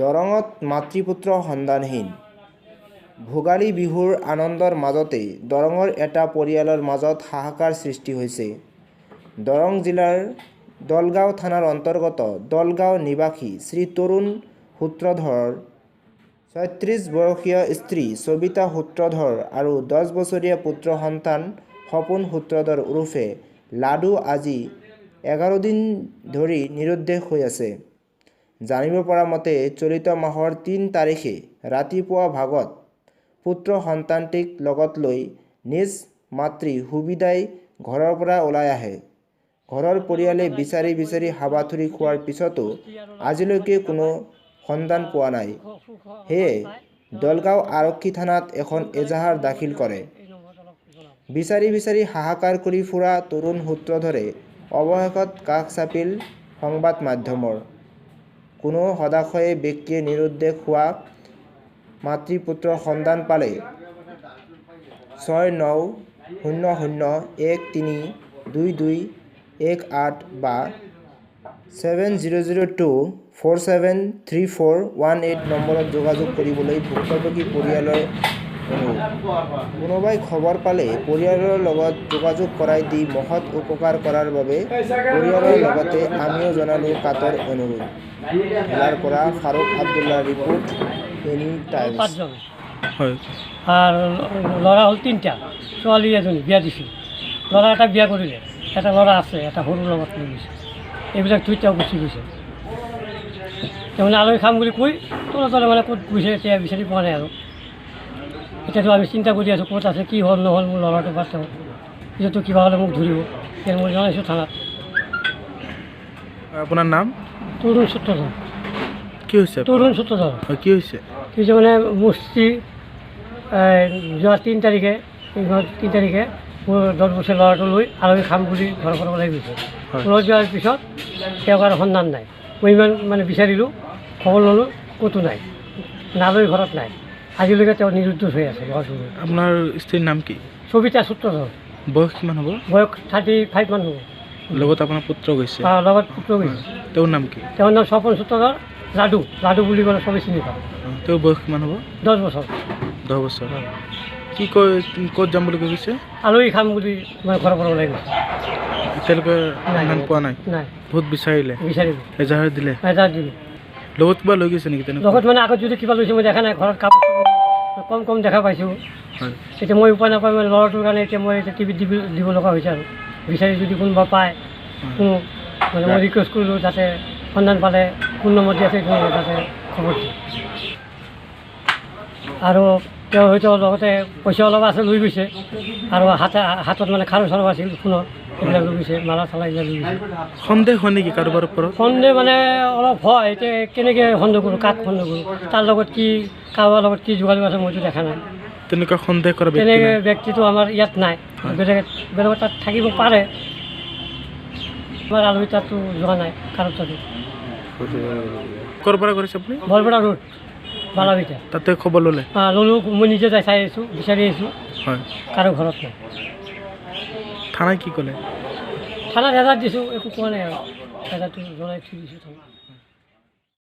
দৰঙত মাতৃপুত্ৰ সন্ধানহীন। ভোগালী বিহুৰ আনন্দৰ মাজতে দৰঙৰ এটা পৰিয়ালৰ মাজত হাহাকাৰ সৃষ্টি হৈছে। দৰং জিলাৰ দলগাঁও থানাৰ অন্তৰ্গত দলগাঁও নিবাসী শ্ৰী তৰুণ সূত্ৰধৰ ৩৬ বয়সীয় স্ত্ৰী সবিতা সূত্ৰধৰ আৰু 10 বছৰীয়া পুত্ৰ সন্তান সপোন সূত্ৰধৰ ওৰফে লাডু আজি 11 দিন ধৰি নিৰুদ্দেশ হৈ আছে। জানিব পৰা মতে চলিত মাহৰ 3 তাৰিখে ৰাতিপুৱা ভাগত পুত্ৰ সন্তানটিক লগত লৈ নিজ মাতৃ সুবিদাই ঘৰৰ পৰা ওলাই আহে। ঘৰৰ পৰিয়ালে বিচাৰি হাবাথুৰি খোৱাৰ পিছতো আজিলৈকে কোনো সন্ধান পোৱা নাই। সেয়ে দলগাঁও আৰক্ষী থানাত এখন এজাহাৰ দাখিল কৰে। বিচাৰি হাহাকাৰ কৰি ফুৰা তৰুণ সূত্ৰধৰে অৱশেষত কাষ চাপিল সংবাদ মাধ্যমৰ। কোনো সদাশয় ব্যক্তিয়ে নিৰুদ্দেশ হোৱা মাতৃপুত্ৰৰ সন্ধান পালে 6900132218 বা 7002473418 নম্বৰত যোগাযোগ কৰিবলৈ ভুক্তভোগী পৰিয়ালৰ অনুৰোধ। কোনোবাই খবৰ পালে পৰিয়ালৰ লগত যোগাযোগ কৰাই দি মহৎ উপকাৰ কৰাৰ বাবে পৰিয়ালৰ লগতে আমিও জনালোঁ কাতৰ অনুৰোধ। ঢেলাৰ পৰা Farooq Abdullah report, any times. আৰ ল'ৰা হ'ল 3টা, ছোৱালী এজনী বিয়া দিছিল। ল'ৰা এটা বিয়া কৰিলে, এটা ল'ৰা আছে, এটা সৰু লগত লৈ গৈছে। এইবিলাক 2টাও গুচি গৈছে। তাৰমানে আলহী খাম বুলি কৈ তলে মানে ক'ত গৈছে এতিয়া বিচাৰি পোৱা নাই আৰু। এতিয়াতো আমি চিন্তা কৰি আছোঁ ক'ত আছে, কি হ'ল নহ'ল মোৰ ল'ৰাটো বাচ্চা হ'ল। পিছতো কিবা হ'লে মোক ধৰিব, এতিয়া মই জনাইছোঁ থানাত। আপোনাৰ নাম? তৰুণ সূত্ৰধৰ। কি হৈছে? তৰুণ সূত্ৰধৰ। কি হৈছে? কি হৈছে মানে মুস্তি যোৱা 3 তাৰিখে মোৰ 10 বছৰ ল'ৰাটো লৈ আলহী খাম বুলি ঘৰৰ পৰা ওলাই গৈছে। ওলাই যোৱাৰ পিছত তেওঁক আৰু সন্ধান নাই। মই ইমান মানে বিচাৰিলোঁ, খবৰ ল'লোঁ, ক'তো নাই, আলহী ঘৰত নাই। আজিলৈকে তেওঁ নিৰুদ্দেশ হৈ আছে ল'ৰাটো। আপোনাৰ স্ত্ৰীৰ নাম কি? সবিতা সূত্ৰধৰ। বয়স কিমান হ'ব? বয়স 35 মান হ'ব। লগত আপোনাৰ পুত্ৰ গৈছে? লগত পুত্ৰ গৈছে। তেওঁৰ নাম কি? তেওঁৰ নাম সপোন সূত্ৰধৰ, লাডু বুলি ক'লে চবেই চিনি পায়। তেওঁৰ বয়স কিমান হ'ব? 10 বছৰ। 10 বছৰ। কি কয়, ক'ত যাম বুলি কৈছে? আলহী খাম বুলি মই ঘৰৰ পৰা ওলাই গৈছোঁ। এতিয়ালৈকে সন্ধান পোৱা নাই? নাই। বহুত বিচাৰিলে? বিচাৰিলোঁ। এজাহাৰ দিলে? এজাহাৰ দিলোঁ। লগত কিবা লৈ গৈছে নেকি তেনেকুৱা? লগত মানে আগত যদি কিবা লৈছোঁ মই দেখা নাই, ঘৰত কাপোৰ কম দেখা পাইছোঁ। এতিয়া মই উপায় নাপাই মানে ল'ৰাটোৰ কাৰণে এতিয়া মই টিভিত দিব লগা হৈছে আৰু। বিচাৰি যদি কোনোবা পায়, কোনো মানে মই ৰিকুৱেষ্ট কৰিলোঁ যাতে সন্ধান পালে কোন নম্বৰ দি আছে যাতে খবৰ দিয়ে। আৰু তেওঁ হয়তো লগতে পইচা অলপ আছে লৈ গৈছে, আৰু হাতত মানে খাৰু চাৰু আছিল ফোনত, এইবিলাক লৈ গৈছে, মালা চালা এইবিলাক লৈ গৈছে। সন্দেহ হয় নেকি কাৰোবাৰ ওপৰত? সন্দেহ মানে অলপ হয়। এতিয়া কেনেকৈ সন্দেহ কৰোঁ, কাক সন্দেহ কৰোঁ, তাৰ লগত কি কাৰোবাৰ লগত কি যোগাযোগ আছে মইতো দেখা নাই। তেনেকুৱা সন্দেহ কৰা তেনেকৈ ব্যক্তিটো আমাৰ ইয়াত নাই, বেলেগৰ তাত থাকিব পাৰে। আমাৰ আলহী তাতো যোৱা নাই কাৰো তাতো। ক'ৰ পৰা কৰিছে আপুনি? বৰপেটা ৰোড, বালাবিটা। তাতে খবৰ ল'লে? ল'লোঁ, মই নিজে যাই চাই আহিছোঁ, বিচাৰি আহিছোঁ। হয়। কাৰো ঘৰত নাই। থানাই কি ক'লে? থানাত এজাহাৰ দিছোঁ, একো কোৱা নাই আৰু। এজাহাৰটো জনাই থৈ দিছোঁ থানাত।